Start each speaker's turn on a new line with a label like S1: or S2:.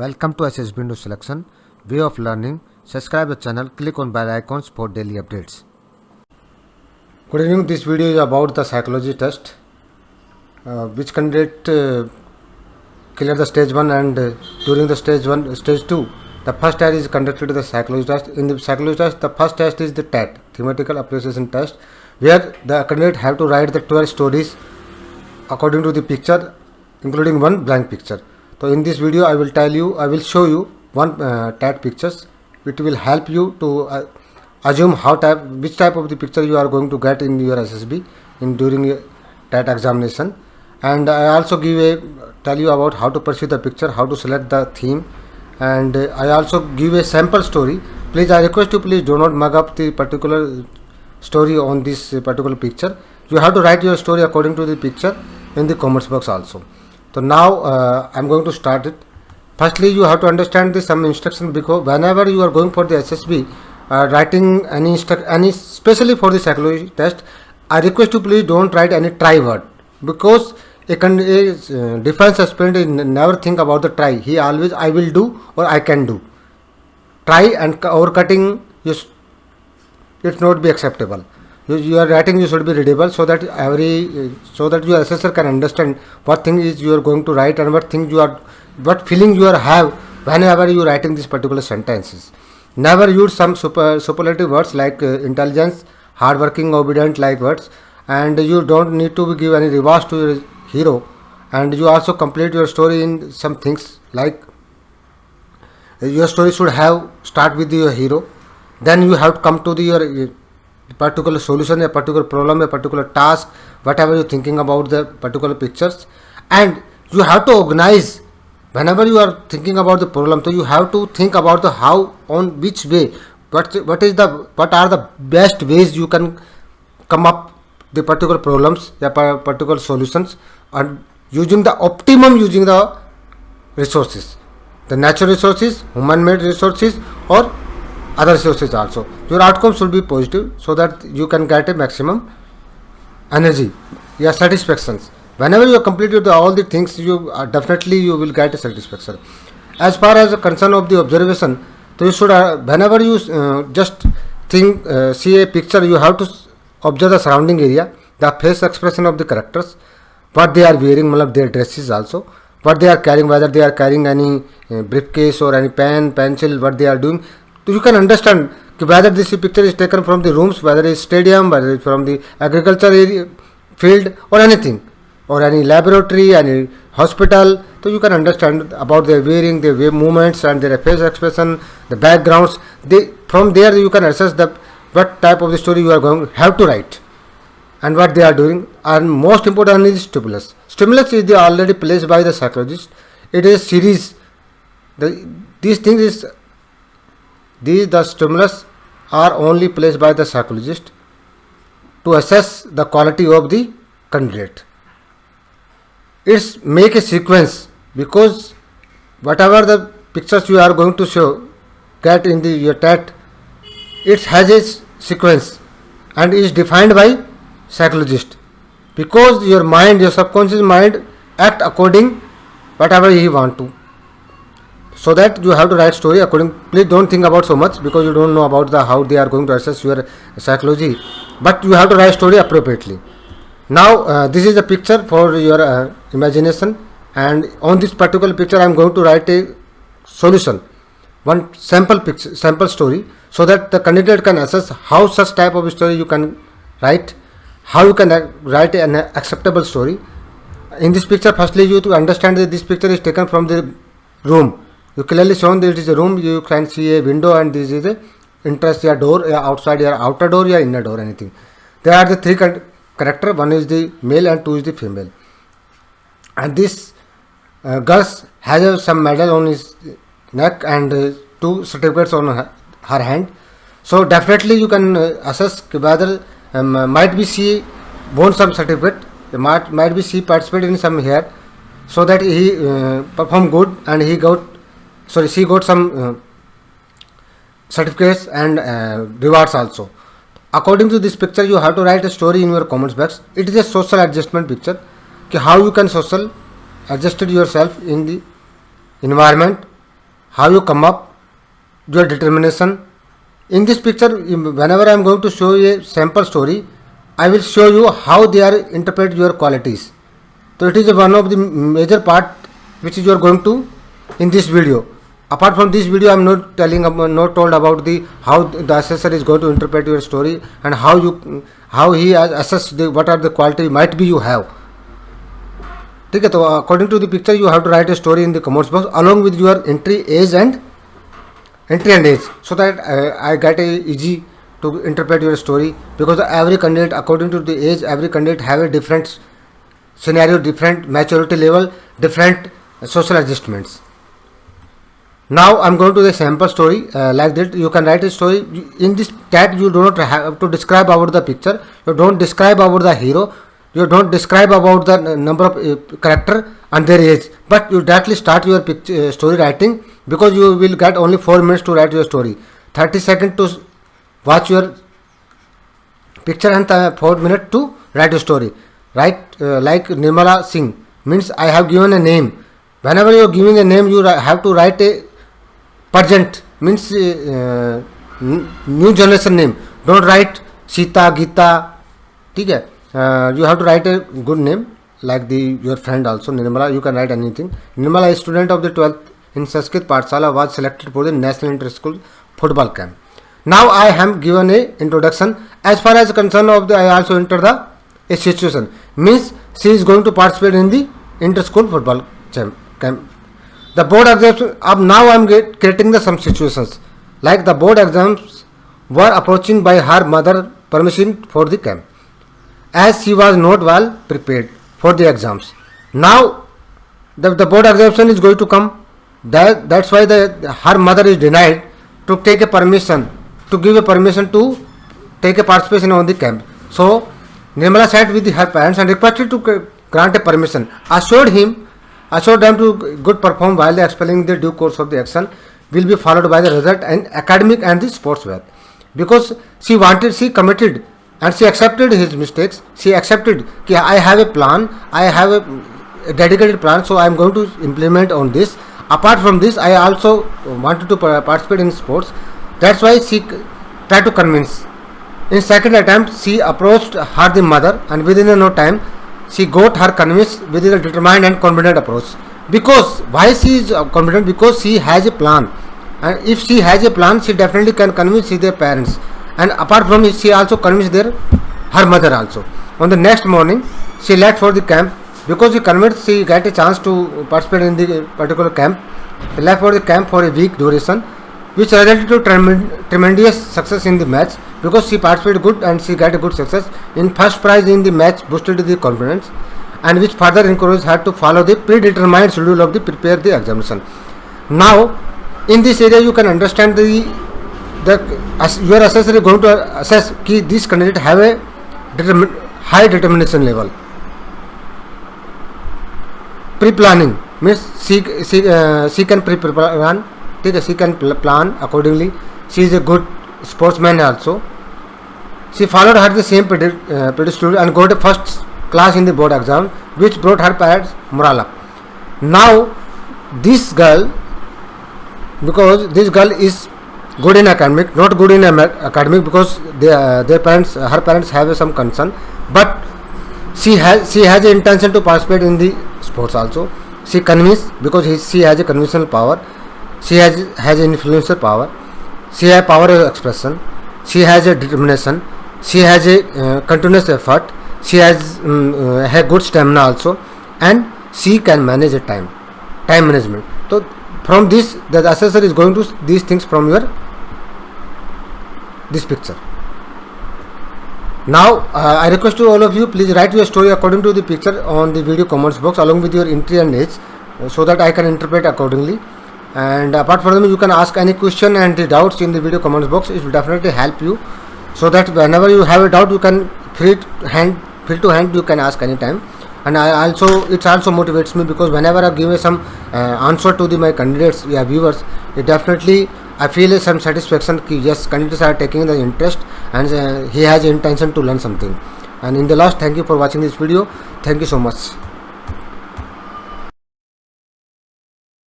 S1: Welcome to SS Window Selection, Way of Learning. Subscribe the channel, click on bell icons for daily updates. Good evening, this video is about the psychology test, which candidate clear the stage 1 and during the stage 2, the first test is conducted the psychology test. In the psychology test, the first test is the TAT, Thematical Appreciation Test, where the candidate have to write the 12 stories according to the picture, including one blank picture. So in this video I will show you one TAT pictures. It will help you to assume which type of the picture you are going to get in your SSB during your TAT examination. And I also tell you about how to pursue the picture, how to select the theme, and I also give a sample story. Please, I request you, please do not mug up the particular story on this particular picture. You have to write your story according to the picture in the comments box also. So now I am going to start it. Firstly, you have to understand some instruction, because whenever you are going for the SSB, writing any especially for the psychology test, I request you, please don't write any try word, because a defense aspirant never think about the try. He always I will do or I can do. Try and overcutting it not be acceptable. You are writing, you should be readable, so that your assessor can understand what thing is you are going to write and what feeling you have whenever you are writing these particular sentences. Never use some superlative words like intelligence, hardworking, obedient like words, and you don't need to give any rewards to your hero. And you also complete your story in some things like your story should start with your hero, then you have to come to your particular solution, a particular problem, a particular task, whatever you're thinking about the particular pictures. And you have to organize whenever you are thinking about the problem. So you have to think about the how, on which way, what are the best ways you can come up the particular problems, the particular solutions, and using the resources, the natural resources, human made resources, or other resources also. Your outcome should be positive, so that you can get a maximum energy, your satisfactions. Whenever you complete all the things, you will get a satisfaction. As far as the concern of the observation, so you should whenever you just see a picture, you have to observe the surrounding area, the face expression of the characters, what they are wearing, their dresses also, what they are carrying, whether they are carrying any briefcase or any pen, pencil, what they are doing. So you can understand whether this picture is taken from the rooms, whether it is stadium, whether it is from the agriculture area, field, or anything, or any laboratory, any hospital. So you can understand about their wearing, their movements, and their face expression, the backgrounds. From there you can assess what type of the story you are going to have to write, and what they are doing. And most important is stimulus. Stimulus is already placed by the psychologist. It is series. The stimulus are only placed by the psychologist to assess the quality of the candidate. It's make a sequence, because whatever the pictures you are going to get in your TAT, it has a sequence and is defined by psychologist, because your subconscious mind act according whatever he want to. So that you have to write story according. Please don't think about so much, because you don't know about how they are going to assess your psychology, but you have to write story appropriately. Now this is a picture for your imagination, and on this particular picture I am going to write a solution, one sample story, so that the candidate can assess how such type of story you can write, how you can write an acceptable story. In this picture, firstly you to understand that this picture is taken from the room. You clearly shown that it is a room. You can see a window, and this is a entrance, your door, outside your outer door, your inner door, anything. There are the three character. One is the male and two is the female. And this girl has some medal on his neck and two certificates on her hand. So definitely you can assess whether might be she won some certificate, might be she participated in some here, so that he performed good and she got some certificates and rewards also. According to this picture, you have to write a story in your comments box. It is a social adjustment picture. How you can social adjusted yourself in the environment how you come up, your determination. In this picture, whenever I am going to show you a sample story, I will show you how they are interpret your qualities. So it is one of the major part which you are going to in this video. Apart from this video, I am not told about the how the assessor is going to interpret your story and how he has assessed what are the quality might be you have. ठीक है, तो according to the picture you have to write a story in the comments box along with your entry and age, so that I get easy to interpret your story, because every candidate according to the age, every candidate have a different scenario, different maturity level, different social adjustments. Now I am going to the sample story like that. You can write a story in this chat. You do not have to describe about the picture, you don't describe about the hero, you don't describe about the number of character and their age, but you directly start your story writing, because you will get only 4 minutes to write your story, 30 seconds to watch your picture and 4 minutes to write a story. Like Nirmala Singh means I have given a name. Whenever you are giving a name, you have to write a present, means new generation name. Don't write Sita, Gita. ठीक है, you have to write a good name like your friend also Nirmala. You can write anything. Nirmala, a student of the 12th in Sanskrit Pathshala, was selected for the National Inter-School Football Camp. Now I am given a introduction. As far as concern of the, I also enter a situation, means she is going to participate in the inter-school football camp. The board exams. Now I am creating some situations, like the board exams were approaching by her mother permission for the camp, as she was not well prepared for the exams. Now the board examination is going to come. That's why her mother is denied to take a permission, to give a permission to take a participation on the camp. So Nirmala sat with her parents and requested to grant a permission, assured them to good perform while explaining the due course of the action will be followed by the result and academic and the sports wealth. Because she committed and she accepted his mistakes. She accepted that I have a plan, I have a dedicated plan, so I am going to implement on this. Apart from this, I also wanted to participate in sports. That's why she tried to convince. In second attempt, she approached her mother, and within no time, she got her convinced with a determined and confident approach. Because why she is confident? Because she has a plan, and if she has a plan, she definitely can convince their parents. And apart from it, she also convinced her mother also. On the next morning, she left for the camp. Because she convinced, she got a chance to participate in the particular camp. She left for the camp for a week duration, which resulted to tremendous success in the match, because she participated good and she got a good success in first prize in the match, boosted the confidence, and which further encouraged her to follow the predetermined schedule of the prepare the examination. Now in this area you can understand your assessor is going to assess कि this candidate have a high determination level. Pre-planning means she can pre-plan. She can plan accordingly. She is a good sportsman also. She followed her the same pedestal and got a first class in the board exam, which brought her parents morale up. Now this girl, because this girl is good in academic, not good in academic, because her parents have some concern, but she has an intention to participate in the sports also. She convinced, because she has a conventional power. She has an influencer power. She has power of expression. She has a determination. She has a continuous effort. She has a good stamina also, and she can manage a time management. So from this, the assessor is going to these things from this picture. Now I request to all of you, please write your story according to the picture on the video comments box along with your entry and age, so that I can interpret accordingly. And apart from them, you can ask any question and the doubts in the video comments box. It will definitely help you, so that whenever you have a doubt, you can free to hand you can ask anytime. And it also motivates me, because whenever I give some answer to my candidates, viewers, it definitely I feel some satisfaction कि yes, candidates are taking the interest and he has intention to learn something. And in the last, thank you for watching this video. Thank you so much.